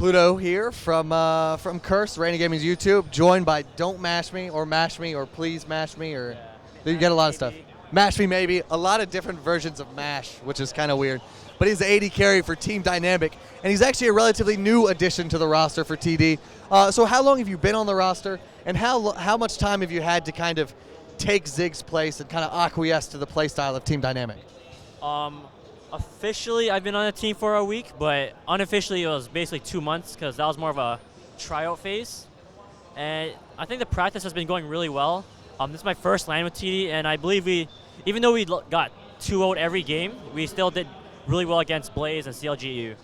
Pluto here from Curse, Rainy Gaming's YouTube, joined by Don't Mash Me or Please Mash Me, or you get a lot of stuff. Mash Me maybe, a lot of different versions of Mash, which is kind of weird. But he's the AD carry for Team Dynamic, and he's actually a relatively new addition to the roster for TD. So how long have you been on the roster, and how much time have you had to kind of take Zig's place and kind of acquiesce to the playstyle of Team Dynamic? Officially, I've been on the team for a week, but unofficially it was basically 2 months because that was more of a tryout phase. And I think the practice has been going really well. This is my first LAN with TD, and I believe even though we got 2-0 every game, we still did really well against Blaze and CLGU.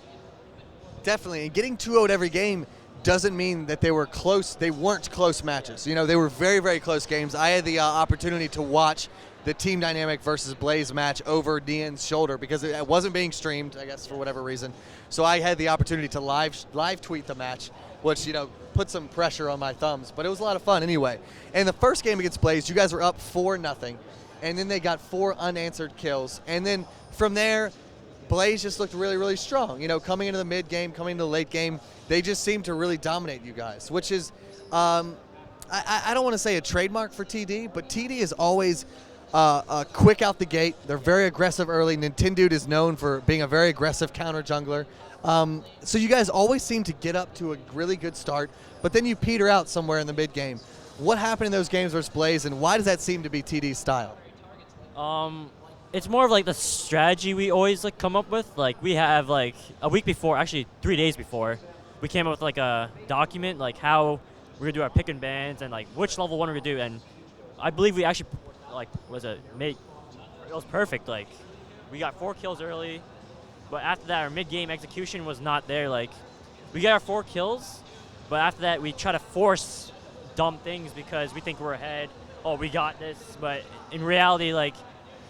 Definitely, and getting 2-0 every game doesn't mean that they were close. They weren't close matches. You know, they were very, very close games. I had the opportunity to watch the Team Dynamic versus Blaze match over Nian's shoulder because it wasn't being streamed, I guess, for whatever reason. So I had the opportunity to live tweet the match, which, you know, put some pressure on my thumbs, but it was a lot of fun anyway. And the first game against Blaze, you guys were up 4-0, and then they got 4 unanswered kills. And then from there, Blaze just looked really, really strong. You know, coming into the mid game, coming into the late game, they just seemed to really dominate you guys, which is, I don't want to say a trademark for TD, but TD is always quick out the gate. They're very aggressive early. Nintendo is known for being a very aggressive counter jungler. So you guys always seem to get up to a really good start, but then you peter out somewhere in the mid game. What happened in those games versus Blaze, and why does that seem to be TD's style? It's more of like the strategy we always come up with. Like we have like a week before, actually 3 days before, we came up with like a document like how we're gonna do our pick and bans and like which level 1 we're gonna do. And I believe we actually it was perfect. Like we got 4 kills early, but after that our mid game execution was not there. Like we got our 4 kills, but after that we try to force dumb things because we think we're ahead. Oh, we got this, but in reality, like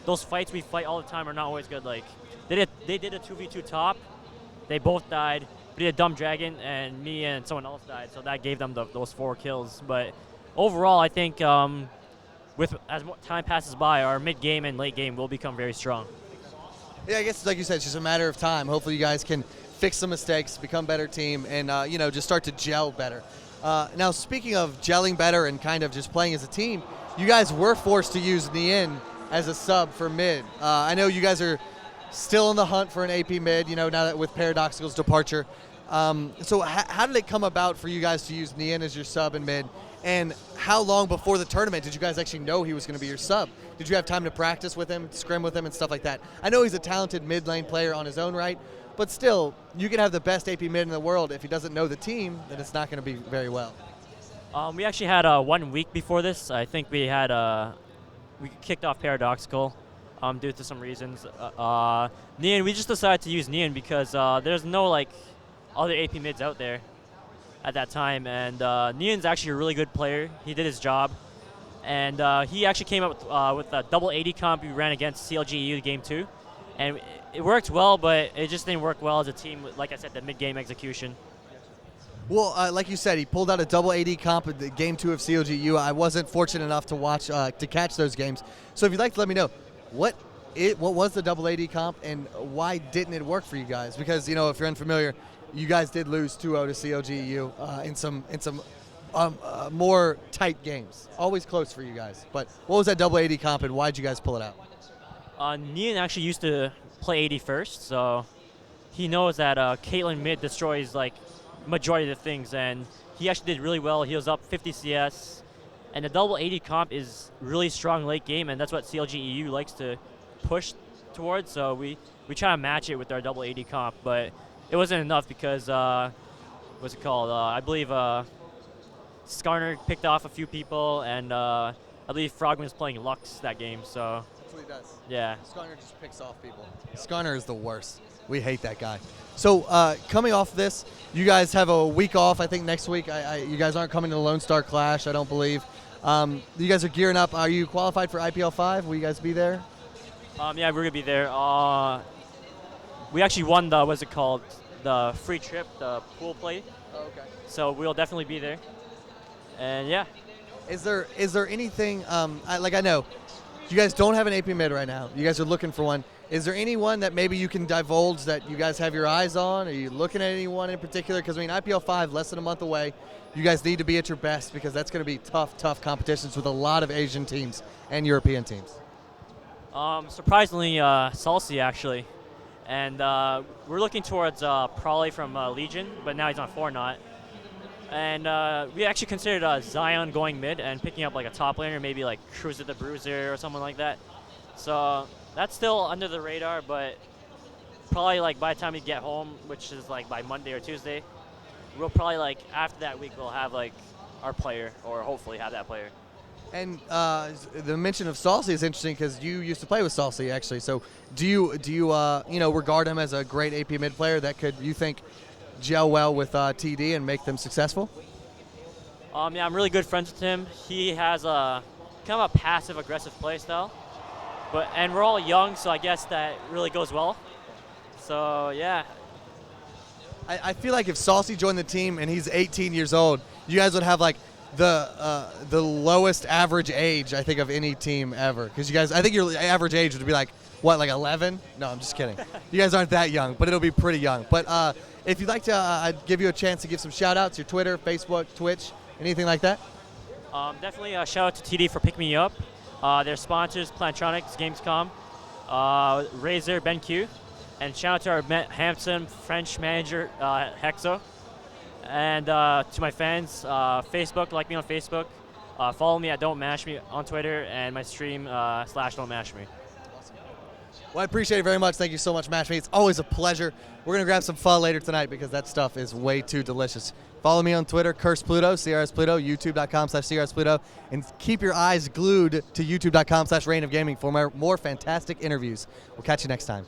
those fights we fight all the time are not always good. Like they did a 2v2 top, they both died. We did a dumb dragon, and me and someone else died, so that gave them those 4 kills. But overall, I think as more time passes by, our mid game and late game will become very strong. Yeah, I guess like you said, it's just a matter of time. Hopefully, you guys can fix some mistakes, become a better team, and you know, just start to gel better. Now, speaking of gelling better and kind of just playing as a team, you guys were forced to use Nian as a sub for mid. I know you guys are still in the hunt for an AP mid, you know, now that with Paradoxical's departure. So how did it come about for you guys to use Nian as your sub in mid? And how long before the tournament did you guys actually know he was going to be your sub? Did you have time to practice with him, scrim with him, and stuff like that? I know he's a talented mid lane player on his own right, but still, you can have the best AP mid in the world. If he doesn't know the team, then it's not going to be very well. We actually had 1 week before this. I think we had we kicked off Paradoxical due to some reasons. Nian, we just decided to use Nian because there's no like other AP mids out there at that time, and Nian's actually a really good player. He did his job, and he actually came up with a double 80 comp we ran against CLGU game 2, and it worked well, but it just didn't work well as a team. Like I said, the mid-game execution. Well, like you said, he pulled out a double 80 comp in the game 2 of CLGU. I wasn't fortunate enough to watch to catch those games, so if you'd like to let me know what was the double 80 comp and why didn't it work for you guys? Because, you know, if you're unfamiliar, you guys did lose 2-0 to CLGU in some more tight games. Always close for you guys. But what was that double 80 comp and why did you guys pull it out? Nian actually used to play 80 first, so he knows that Caitlyn mid destroys like majority of the things, and he actually did really well. He was up 50 CS, and the double 80 comp is really strong late game, and that's what CLGEU likes to push towards. So we try to match it with our double 80 comp, but it wasn't enough because, what's it called? I believe Skarner picked off a few people, and I believe Frogman was playing Lux that game. So that's what he does. Yeah. Skarner just picks off people. Skarner is the worst. We hate that guy. So coming off this, you guys have a week off. I think next week. You guys aren't coming to the Lone Star Clash, I don't believe. You guys are gearing up. Are you qualified for IPL 5? Will you guys be there? Yeah, we're gonna be there. We actually won the the free trip, the pool play. Oh, okay. So we'll definitely be there. And yeah. Is there anything I know you guys don't have an AP mid right now. You guys are looking for one. Is there anyone that maybe you can divulge that you guys have your eyes on? Are you looking at anyone in particular? Because, I mean, IPL 5, less than a month away. You guys need to be at your best because that's going to be tough competitions with a lot of Asian teams and European teams. Surprisingly, Salsi actually. And we're looking towards Prawley from Legion, but now he's on 4-Knot. And we actually considered Zion going mid and picking up like a top laner, maybe like Cruiser the Bruiser or something like that. So that's still under the radar, but probably like by the time we get home, which is like by Monday or Tuesday, we'll probably like after that week we'll have like our player, or hopefully have that player. And the mention of Salsi is interesting because you used to play with Salsi actually. So do you regard him as a great AP mid player that could, you think, gel well with TD and make them successful? Yeah, I'm really good friends with him. He has a kind of a passive aggressive play style. And we're all young, so I guess that really goes well. So yeah. I feel like if Salsi joined the team and he's 18 years old, you guys would have like the lowest average age I think of any team ever. Because you guys, I think your average age would be like what, like 11? No, I'm just kidding. You guys aren't that young, but it'll be pretty young. But if you'd like to, I'd give you a chance to give some shout outs, your Twitter, Facebook, Twitch, anything like that. Definitely a shout out to TD for picking me up. Their sponsors, Plantronics, Gamescom, Razer, BenQ, and shout out to our handsome French manager, Hexo. And to my fans, Facebook, like me on Facebook, follow me at Dontmashme on Twitter, and my stream /Dontmashme. Well, I appreciate it very much. Thank you so much, Mashme. It's always a pleasure. We're going to grab some pho later tonight because that stuff is way too delicious. Follow me on Twitter, Curse Pluto, CRS Pluto, youtube.com/CRS Pluto, and keep your eyes glued to youtube.com/Reign of Gaming for more fantastic interviews. We'll catch you next time.